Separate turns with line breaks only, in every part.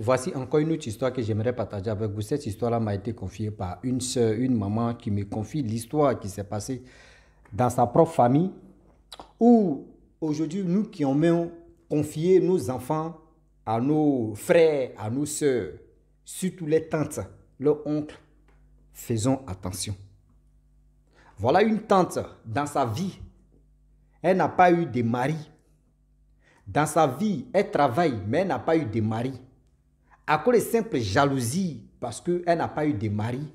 Voici encore une autre histoire que j'aimerais partager avec vous. Cette histoire-là m'a été confiée par une soeur, une maman qui me confie l'histoire qui s'est passée dans sa propre famille. Où aujourd'hui, nous qui avons confié nos enfants à nos frères, à nos soeurs, surtout les tantes, leurs oncles, faisons attention. Voilà une tante, dans sa vie, elle n'a pas eu de mari. Dans sa vie, elle travaille, mais elle n'a pas eu de mari. À cause de simple jalousie, parce qu'elle n'a pas eu de mari.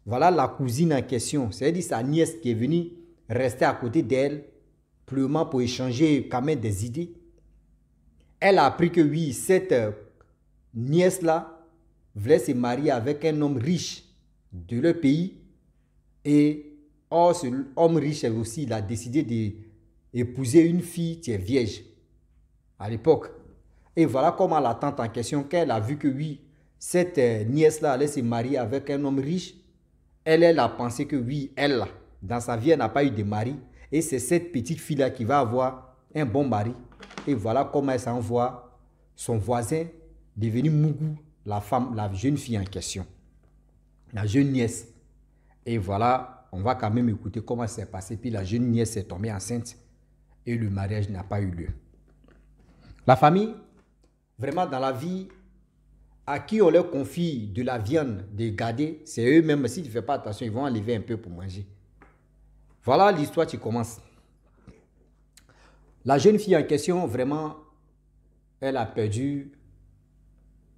Voilà la cousine en question, c'est-à-dire sa nièce qui est venue rester à côté d'elle, purement pour échanger quand même des idées. Elle a appris que oui, cette nièce-là voulait se marier avec un homme riche de leur pays. Et or, ce homme riche aussi, il a décidé d'épouser une fille qui est vierge à l'époque. Et voilà comment la tante en question, qu'elle a vu que oui, cette nièce-là allait se marier avec un homme riche, elle a pensé que oui, elle, dans sa vie, elle n'a pas eu de mari. Et c'est cette petite fille-là qui va avoir un bon mari. Et voilà comment elle s'envoie son voisin devenu Mougou, la femme, la jeune fille en question, la jeune nièce. Et voilà, on va quand même écouter comment c'est passé. Puis la jeune nièce est tombée enceinte et le mariage n'a pas eu lieu. La famille, vraiment dans la vie, à qui on leur confie de la viande de garder, c'est eux-mêmes, si tu ne fais pas attention, ils vont enlever un peu pour manger. Voilà l'histoire qui commence. La jeune fille en question, vraiment, elle a perdu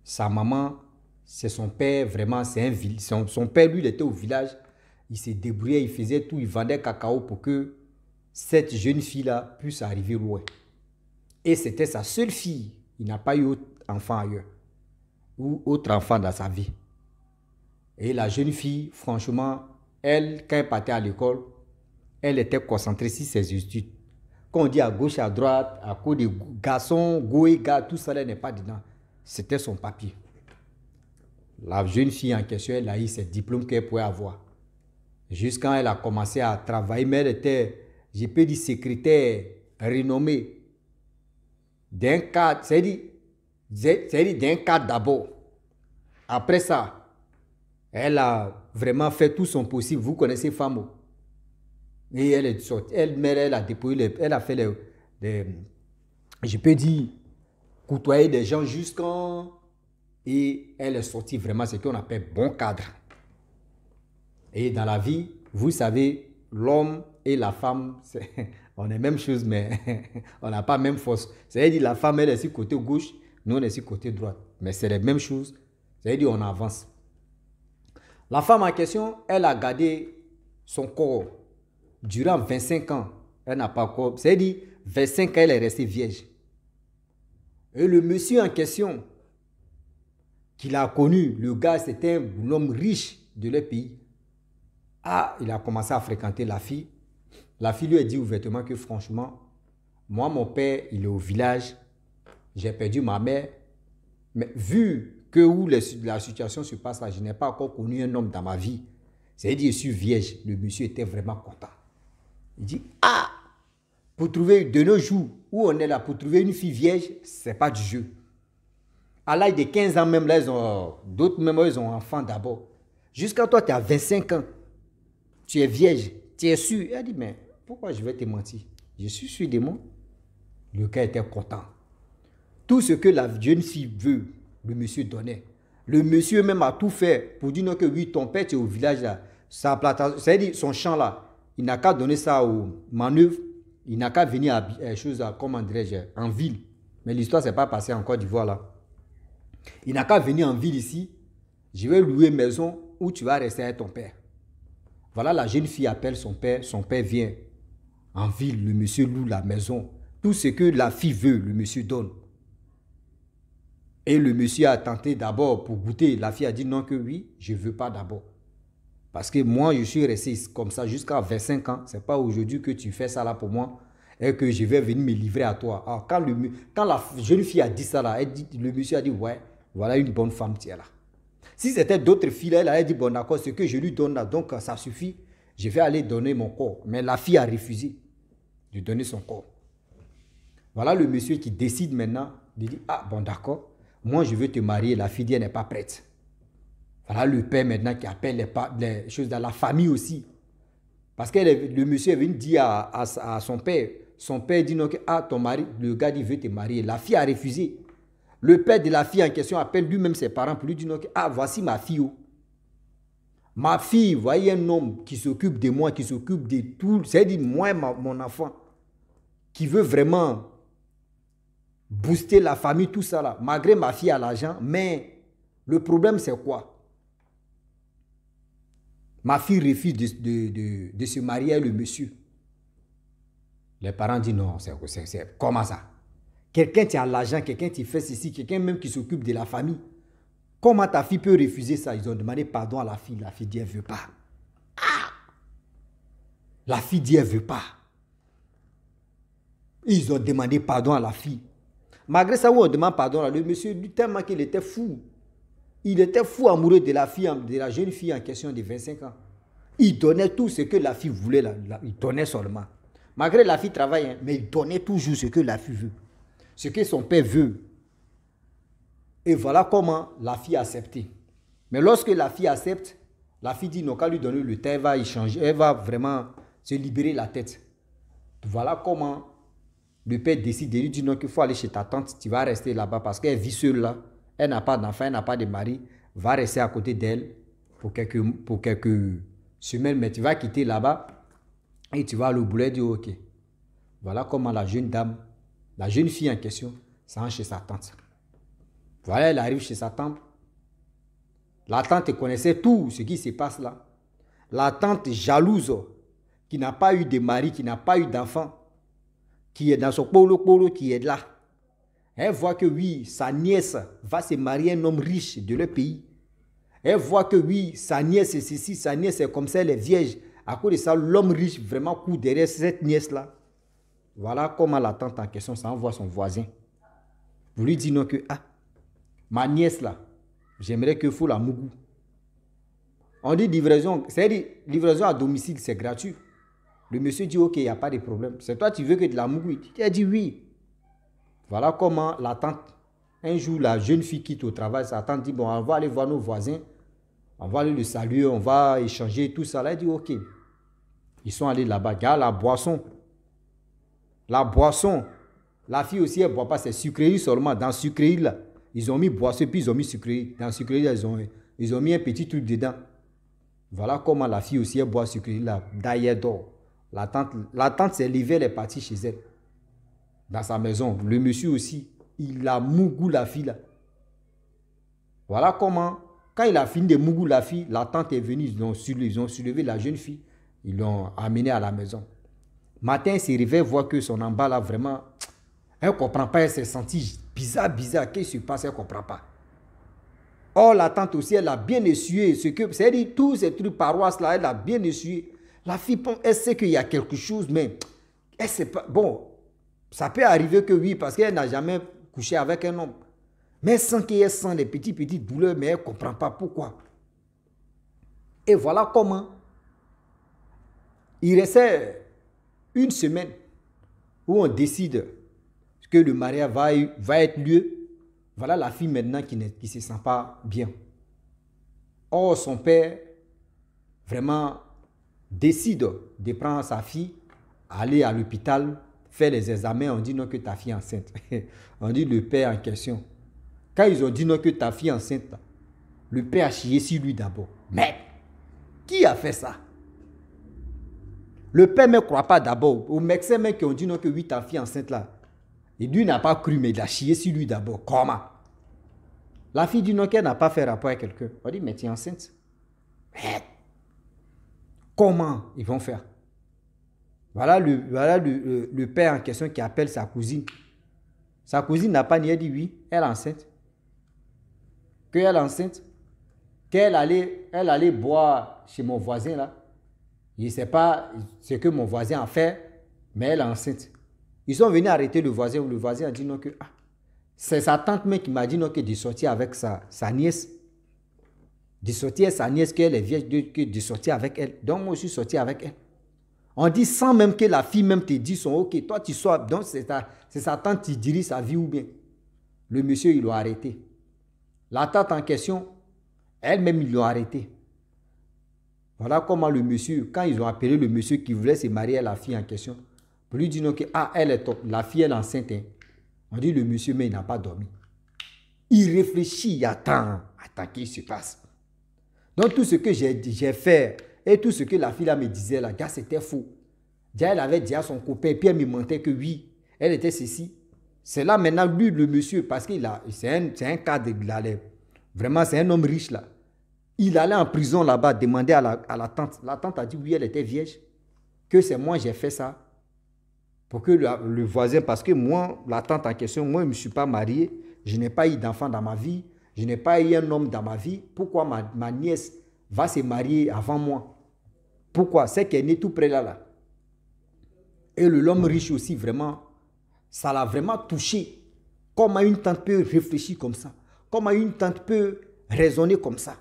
sa maman, c'est son père, vraiment, c'est son père, lui, il était au village, il s'est débrouillé, il faisait tout, il vendait cacao pour que cette jeune fille-là puisse arriver loin. Et c'était sa seule fille, il n'a pas eu autre enfant ailleurs, ou autre enfant dans sa vie. Et la jeune fille, franchement, elle, quand elle partait à l'école, elle était concentrée sur ses études. Quand on dit à gauche, à droite, à cause des garçons, goé, gars, tout ça, elle n'est pas dedans. C'était son papier. La jeune fille en question, elle a eu ses diplômes qu'elle pouvait avoir. Jusqu'à elle a commencé à travailler, mais elle était, je peux dire, secrétaire renommée d'un cadre, c'est-à-dire d'un cadre d'abord. Après ça, elle a vraiment fait tout son possible. Vous connaissez Famo. Et elle est sortie. Elle a déployé, elle a fait je peux dire, côtoyer des gens jusqu'en... Et elle est sortie vraiment ce qu'on appelle bon cadre. Et dans la vie, vous savez, l'homme et la femme, on est même chose, mais on n'a pas la même force. C'est-à-dire la femme, elle est sur côté gauche, nous on est sur côté droit. Mais c'est les mêmes choses. C'est-à-dire on avance. La femme en question, elle a gardé son corps durant 25 ans. Elle n'a pas corps. C'est-à-dire 25 ans, elle est restée vierge. Et le monsieur en question, qu'il a connu, le gars, c'était un homme riche de leur pays. Ah, il a commencé à fréquenter la fille. La fille lui a dit ouvertement que franchement, moi, mon père, il est au village. J'ai perdu ma mère. Mais vu que où la situation se passe là, je n'ai pas encore connu un homme dans ma vie. C'est-à-dire, je suis vierge. Le monsieur était vraiment content. Il dit, ah, pour trouver de nos jours où on est là, pour trouver une fille vierge, ce n'est pas du jeu. À l'âge de 15 ans même, là, d'autres même, ils ont enfant d'abord. Jusqu'à toi, tu as 25 ans. Tu es vierge, tu es sûr. Elle dit, mais pourquoi je vais te mentir? Je suis sûr de moi. Le gars était content. Tout ce que la jeune fille veut, le monsieur donnait. Le monsieur même a tout fait pour dire non que oui, ton père, tu es au village là. C'est-à-dire son champ là, il n'a qu'à donner ça aux manœuvres. Il n'a qu'à venir comment dirais-je, en ville. Mais l'histoire ne s'est pas passée en Côte d'Ivoire là. Il n'a qu'à venir en ville ici. Je vais louer une maison où tu vas rester avec ton père. Voilà, la jeune fille appelle son père vient en ville, le monsieur loue la maison. Tout ce que la fille veut, le monsieur donne. Et le monsieur a tenté d'abord pour goûter. La fille a dit non que oui, je ne veux pas d'abord. Parce que moi, je suis resté comme ça jusqu'à 25 ans. Ce n'est pas aujourd'hui que tu fais ça là pour moi et que je vais venir me livrer à toi. Alors, quand la jeune fille a dit ça là, le monsieur a dit ouais, voilà une bonne femme qui est là. Si c'était d'autres filles, elle a dit, bon d'accord, ce que je lui donne là, donc ça suffit, je vais aller donner mon corps. Mais la fille a refusé de donner son corps. Voilà le monsieur qui décide maintenant de dire, ah bon d'accord, moi je veux te marier, la fille dit elle n'est pas prête. Voilà le père maintenant qui appelle les choses dans la famille aussi. Parce que le monsieur est venu dire à son père dit non que ah, ton mari, le gars dit veut te marier. La fille a refusé. Le père de la fille en question appelle lui-même ses parents pour lui dire non que ah, voici ma fille. Oh. Ma fille, voyez un homme qui s'occupe de moi, qui s'occupe de tout. C'est-à-dire moi, mon enfant, qui veut vraiment booster la famille, tout ça là. Malgré ma fille a l'argent, mais le problème c'est quoi? Ma fille refuse de se marier avec le monsieur. Les parents disent non, c'est comment ça? Quelqu'un qui a l'argent, quelqu'un qui fait ceci, quelqu'un même qui s'occupe de la famille. Comment ta fille peut refuser ça? Ils ont demandé pardon à la fille. La fille dit elle ne veut pas. Ah! La fille dit elle ne veut pas. Ils ont demandé pardon à la fille. Malgré ça, où on demande pardon à le monsieur, tellement qu'il était fou. Il était fou amoureux de la fille, de la jeune fille en question de 25 ans. Il donnait tout ce que la fille voulait, il donnait seulement. Malgré la fille travaille, hein, mais il donnait toujours ce que la fille veut. Ce que son père veut. Et voilà comment la fille a accepté. Mais lorsque la fille accepte, la fille dit non, qu'à lui donner le temps, elle va échanger, elle va vraiment se libérer la tête. Voilà comment le père décide de lui dire non, qu'il faut aller chez ta tante, tu vas rester là-bas parce qu'elle vit seule là. Elle n'a pas d'enfant, elle n'a pas de mari, va rester à côté d'elle pour quelques semaines, mais tu vas quitter là-bas et tu vas aller au boulot et dire ok. Voilà comment la jeune dame, la jeune fille en question, s'en va chez sa tante. Voilà, elle arrive chez sa tante. La tante connaissait tout ce qui se passe là. La tante jalouse, qui n'a pas eu de mari, qui n'a pas eu d'enfant, qui est dans son polo, qui est là. Elle voit que oui, sa nièce va se marier à un homme riche de leur pays. Elle voit que oui, sa nièce est ceci, sa nièce est comme ça, elle est vierge. À cause de ça, l'homme riche vraiment court derrière cette nièce-là. Voilà comment la tante en question s'envoie son voisin. Vous lui dites non que, ah, ma nièce là, j'aimerais qu'il faut la mougou. On dit livraison, c'est-à-dire livraison à domicile, c'est gratuit. Le monsieur dit ok, il n'y a pas de problème. C'est toi, tu veux que de la mougou? Elle dit oui. Voilà comment la tante, un jour, la jeune fille quitte au travail, sa tante dit, bon, on va aller voir nos voisins, on va aller le saluer, on va échanger, tout ça. Là, elle dit, ok. Ils sont allés là-bas, regarde la boisson. La boisson, la fille aussi, elle ne boit pas, c'est sucrerie seulement. Dans sucrerie, là, ils ont mis boisson, puis ils ont mis sucrerie. Dans sucrerie, là, ils ont mis un petit truc dedans. Voilà comment la fille aussi, elle boit sucrerie, là, d'ailleurs d'or. La tante s'est levée, elle est partie chez elle. Dans sa maison. Le monsieur aussi, il a mougou la fille là. Voilà comment, quand il a fini de mougou la fille, la tante est venue, ils ont soulevé la jeune fille, ils l'ont amenée à la maison. Matin, il s'est réveillé, voit que son emballage là, vraiment, elle ne comprend pas, elle s'est sentie bizarre, qu'est-ce qui se passe, elle ne comprend pas. Or, la tante aussi, elle a bien essuyé, c'est-à-dire tous ces trucs paroisses là, elle a bien essuyé. La fille, elle sait qu'il y a quelque chose, mais elle ne sait pas, bon, ça peut arriver que oui, parce qu'elle n'a jamais couché avec un homme. Mais sans qu'elle sent des petites douleurs, mais elle ne comprend pas pourquoi. Et voilà comment il restait une semaine où on décide que le mariage va être lieu. Voilà la fille maintenant qui ne se sent pas bien. Or, son père vraiment décide de prendre sa fille, aller à l'hôpital, faire les examens, on dit non que ta fille est enceinte. On dit le père en question. Quand ils ont dit non que ta fille est enceinte, le père a chié sur lui d'abord. Mais qui a fait ça? Le père ne croit pas d'abord. Au médecin même qui ont dit non que oui, ta fille est enceinte là. Et lui n'a pas cru, mais il a chié sur lui d'abord. Comment? La fille dit non qu'elle n'a pas fait rapport avec quelqu'un. On dit mais tu es enceinte. Mais comment ils vont faire? Voilà le père en question qui appelle sa cousine. Sa cousine n'a pas nié, dit oui, elle est enceinte. Qu'elle est enceinte. Elle allait boire chez mon voisin là. Je ne sais pas ce que mon voisin a fait, mais elle est enceinte. Ils sont venus arrêter le voisin a dit non que c'est sa tante même qui m'a dit non que de sortir avec sa nièce. De sortir avec sa nièce, qu'elle est vierge, de sortir avec elle. Donc moi je suis sorti avec elle. On dit sans même que la fille même te dit son ok, toi tu sois, donc c'est sa tante qui dirige sa vie ou bien. Le monsieur il l'a arrêté. La tante en question, elle-même, ils l'ont arrêté. Voilà comment le monsieur, quand ils ont appelé le monsieur qui voulait se marier à la fille en question, pour lui dire que elle est top, la fille elle est enceinte. Hein. On dit le monsieur, mais il n'a pas dormi. Il réfléchit, il attend qu'il se passe. Donc tout ce que j'ai fait et tout ce que la fille là me disait là, gars, c'était faux. Déjà, elle avait dit à son copain, puis elle me mentait que oui, elle était ceci. C'est là maintenant, lui, le monsieur, parce qu'il a, c'est un cadre, vraiment, c'est un homme riche là. Il allait en prison là-bas, demander à la tante. La tante a dit oui, elle était vierge. Que c'est moi, j'ai fait ça. Pour que le voisin, parce que moi, la tante en question, moi, je ne me suis pas marié. Je n'ai pas eu d'enfant dans ma vie. Je n'ai pas eu un homme dans ma vie. Pourquoi ma nièce va se marier avant moi? Pourquoi? C'est qu'elle est née tout près là. Et l'homme riche aussi, vraiment, ça l'a vraiment touché. Comment une tante peut réfléchir comme ça? Comment une tante peut raisonner comme ça?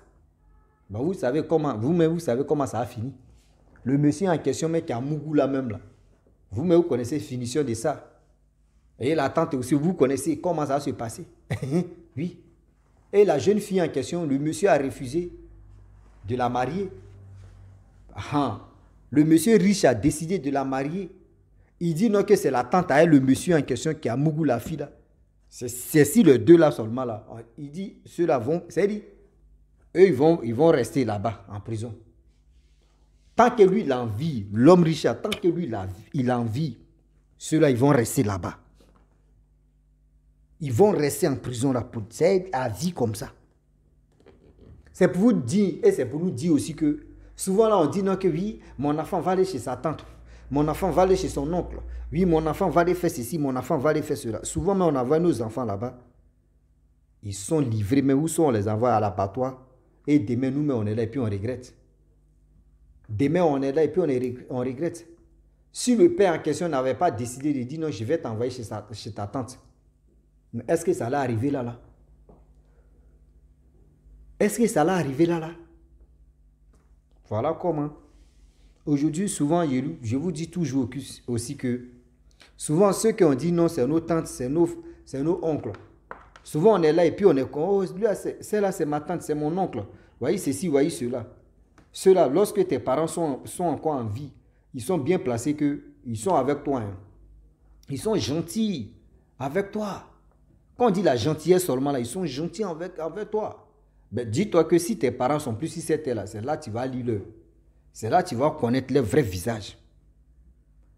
Ben vous savez comment, vous-même, vous savez comment ça a fini. Le monsieur en question, mec, qui a Mougou là même là. Vous-même, vous connaissez la finition de ça. Et la tante aussi, vous connaissez comment ça va se passer. Oui. Et la jeune fille en question, le monsieur a refusé de la marier. Ah, le monsieur riche a décidé de la marier. Il dit non que c'est la tante à elle, le monsieur en question, qui a Mougou la fille là. C'est si les deux là seulement là. Il dit, ceux-là vont, c'est dit, eux, ils vont rester là-bas, en prison. Tant que lui, il a envie, l'homme riche, tant que lui, il a envie, ceux-là, ils vont rester là-bas. Ils vont rester en prison là, c'est à vie comme ça. C'est pour vous dire, et c'est pour nous dire aussi que, souvent là, on dit non que oui, mon enfant va aller chez sa tante, mon enfant va aller chez son oncle, oui, mon enfant va aller faire ceci, mon enfant va aller faire cela. Souvent, mais on envoie nos enfants là-bas, ils sont livrés, mais où sont on les envoie à l'abattoir? Et demain, nous, on est là et puis on regrette. Demain, on est là et puis on regrette. Si le père en question n'avait pas décidé de dire non, je vais t'envoyer chez ta tante, est-ce que ça allait arriver là? Est-ce que ça allait arriver là? Voilà comment. Aujourd'hui, souvent, je vous dis toujours aussi que souvent, ceux qui ont dit non, c'est nos tantes, c'est nos oncles. Souvent, on est là et puis on est comme, oh, celle-là, c'est ma tante, c'est mon oncle. Voyez ceci, voyez cela. Ceux-là, lorsque tes parents sont encore en vie, ils sont bien placés qu'ils sont avec toi. Hein. Ils sont gentils avec toi. Quand on dit la gentillesse seulement, là, ils sont gentils avec toi. Ben, dis-toi que si tes parents sont plus si c'était là, c'est là que tu vas lire leur. C'est là que tu vas connaître leur vrai visage.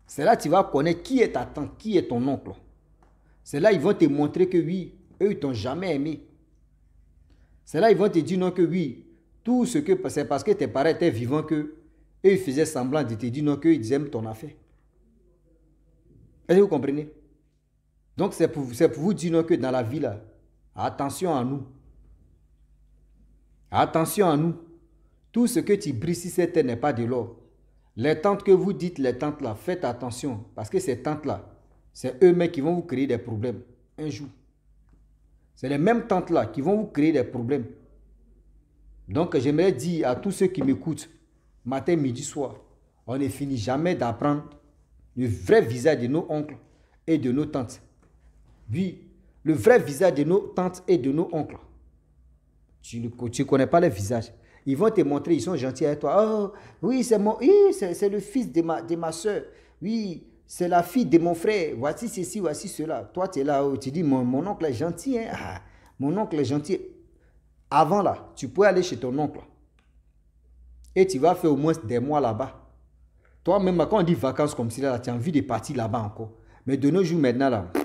C'est là que tu vas connaître qui est ta tante, qui est ton oncle. C'est là qu'ils vont te montrer que oui, eux, ils t'ont jamais aimé. C'est là qu'ils vont te dire non que oui, tout ce que c'est parce que tes parents étaient vivants que eux, ils faisaient semblant de te dire non qu'ils aiment ton affaire. Est-ce que vous comprenez? Donc c'est pour vous dire non que dans la vie là, attention à nous. Attention à nous. Tout ce que tu brilles si cette n'est pas de l'or. Les tantes que vous dites, les tantes là, faites attention. Parce que ces tantes là, c'est eux-mêmes qui vont vous créer des problèmes un jour. C'est les mêmes tantes là qui vont vous créer des problèmes. Donc j'aimerais dire à tous ceux qui m'écoutent, matin, midi, soir, on ne finit jamais d'apprendre le vrai visage de nos oncles et de nos tantes. Oui, le vrai visage de nos tantes et de nos oncles. Tu ne connais pas les visages. Ils vont te montrer, ils sont gentils avec toi. Oh, oui, c'est le fils de ma soeur. Oui, c'est la fille de mon frère. Voici ceci, voici cela. Toi, tu es là, tu dis, mon oncle est gentil. Hein? Ah, mon oncle est gentil. Avant là, tu peux aller chez ton oncle. Et tu vas faire au moins des mois là-bas. Toi-même, quand on dit vacances comme ça, tu as envie de partir là-bas encore. Mais de nos jours maintenant, là, il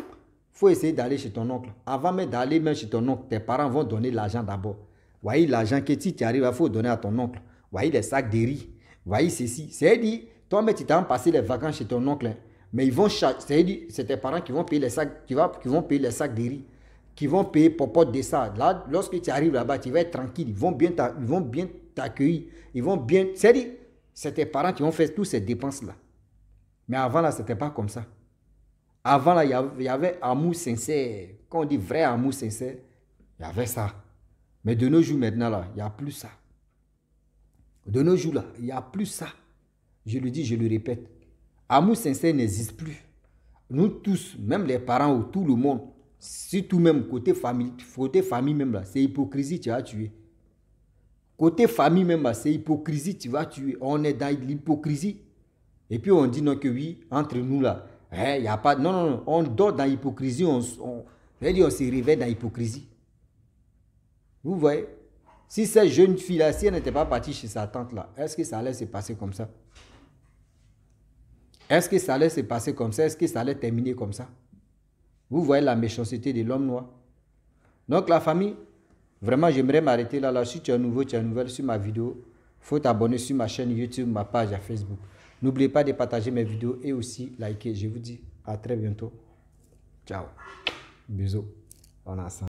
faut essayer d'aller chez ton oncle. Avant même d'aller même chez ton oncle, tes parents vont donner l'argent d'abord. Voyez l'argent que si tu arrives, il faut donner à ton oncle. Voyez les sacs de riz. Voyez ceci. C'est dit, toi-même, tu t'as passé les vacances chez ton oncle. Hein. Mais ils vont c'est dit, c'est tes parents qui vont payer les sacs, qui vont payer les sacs de riz, qui vont payer popote de ça. Là, lorsque tu arrives là-bas, tu vas être tranquille. Ils vont bien t'accueillir. Ils vont bien. C'est dit, c'est tes parents qui vont faire toutes ces dépenses-là. Mais avant, là, ce n'était pas comme ça. Avant, là, il y avait amour sincère. Quand on dit vrai amour sincère, il y avait ça. Mais de nos jours maintenant, là, il n'y a plus ça. De nos jours, là, il n'y a plus ça. Je le dis, je le répète. Amour sincère n'existe plus. Nous tous, même les parents ou tout le monde, Surtout même côté famille même là, c'est hypocrisie, tu vas tuer. Côté famille même là, c'est hypocrisie, tu vas tuer. On est dans l'hypocrisie. Et puis on dit non que oui, entre nous là, il n'y a pas... Non, non, non, on dort dans l'hypocrisie, on se réveille dans l'hypocrisie. Vous voyez? Si cette jeune fille-là, si elle n'était pas partie chez sa tante là, est-ce que ça allait se passer comme ça? Est-ce que ça allait se passer comme ça? Est-ce que ça allait terminer comme ça? Vous voyez la méchanceté de l'homme noir. Donc la famille, vraiment j'aimerais m'arrêter là. Si tu es nouveau, tu es nouvelle sur ma vidéo, il faut t'abonner sur ma chaîne YouTube, ma page à Facebook. N'oubliez pas de partager mes vidéos et aussi liker. Je vous dis à très bientôt. Ciao. Bisous. On est ensemble.